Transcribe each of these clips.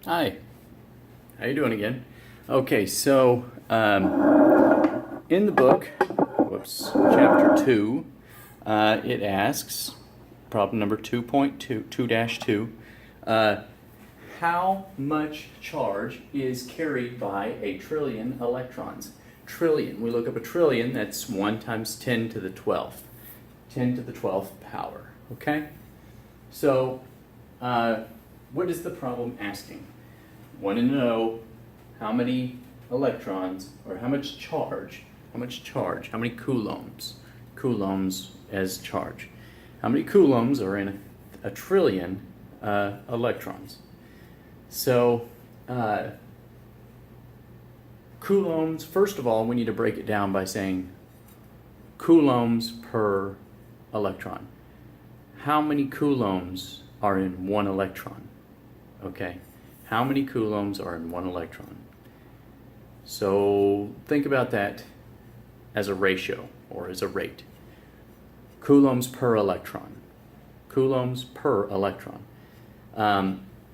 Hi, how you doing again? Okay, so in the book, chapter 2, it asks, problem number 2.2, how much charge is carried by a trillion electrons? Trillion, we look up a trillion, that's 1 times 10 to the 12th. 10 to the 12th power, okay? So, what is the problem asking? Want to know how many electrons, or how much charge, how many coulombs as charge. How many coulombs are in a trillion electrons? So, coulombs, first of all, we need to break it down by saying coulombs per electron. How many coulombs are in one electron? Okay, how many coulombs are in one electron? So think about that as a ratio or as a rate. Coulombs per electron. Coulombs per electron.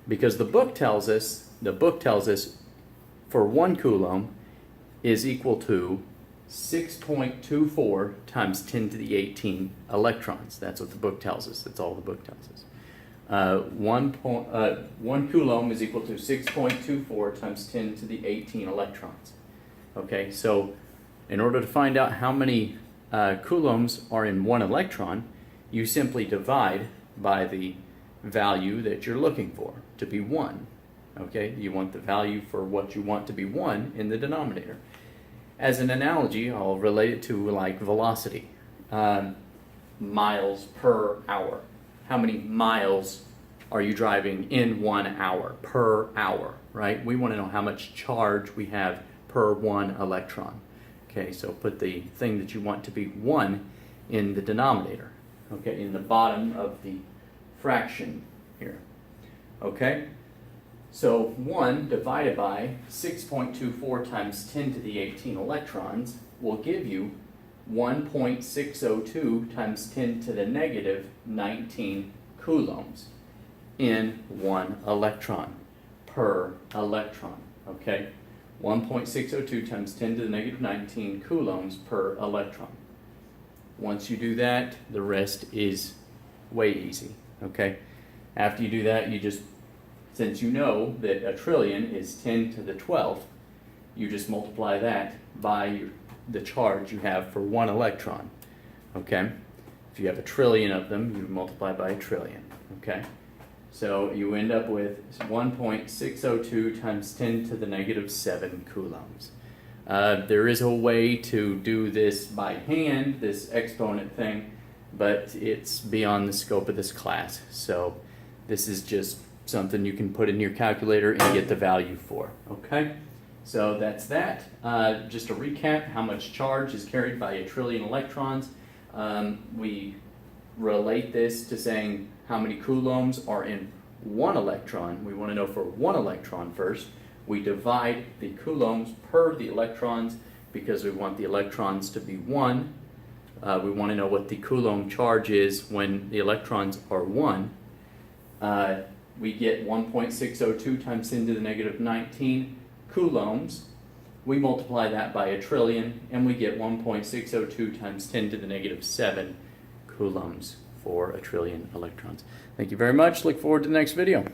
Because the book tells us for 1 coulomb is equal to 6.24 times 10 to the 18 electrons. That's what the book tells us. That's all the book tells us. 1 coulomb is equal to 6.24 times 10 to the 18 electrons. Okay, so in order to find out how many coulombs are in 1 electron, you simply divide by the value that you're looking for to be 1. Okay, you want the value for what you want to be 1 in the denominator. As an analogy, I'll relate it to like velocity. Miles per hour. How many miles are you driving in 1 hour, per hour, right? We want to know how much charge we have per 1 electron. Okay, so put the thing that you want to be 1 in the denominator, okay, in the bottom of the fraction here, okay? So 1 divided by 6.24 times 10 to the 18 electrons will give you 1.602 times 10 to the negative 19 coulombs in 1 electron, per electron, okay? 1.602 times 10 to the negative 19 coulombs per electron. Once you do that, the rest is way easy, okay? After you do that, you just, since you know that a trillion is 10 to the 12th, you just multiply that by the charge you have for 1 electron, okay? If you have a trillion of them, you multiply by a trillion, okay? So you end up with 1.602 times 10 to the negative 7 coulombs. There is a way to do this by hand, this exponent thing, but it's beyond the scope of this class. So this is just something you can put in your calculator and get the value for, okay? So that's that. Just a recap, how much charge is carried by a trillion electrons. We relate this to saying how many coulombs are in 1 electron. We want to know for 1 electron first. We divide the coulombs per the electrons because we want the electrons to be 1. We want to know what the coulomb charge is when the electrons are 1. We get 1.602 times 10 to the negative 19 coulombs. We multiply that by a trillion and we get 1.602 times 10 to the negative 7 coulombs for a trillion electrons. Thank you very much. Look forward to the next video.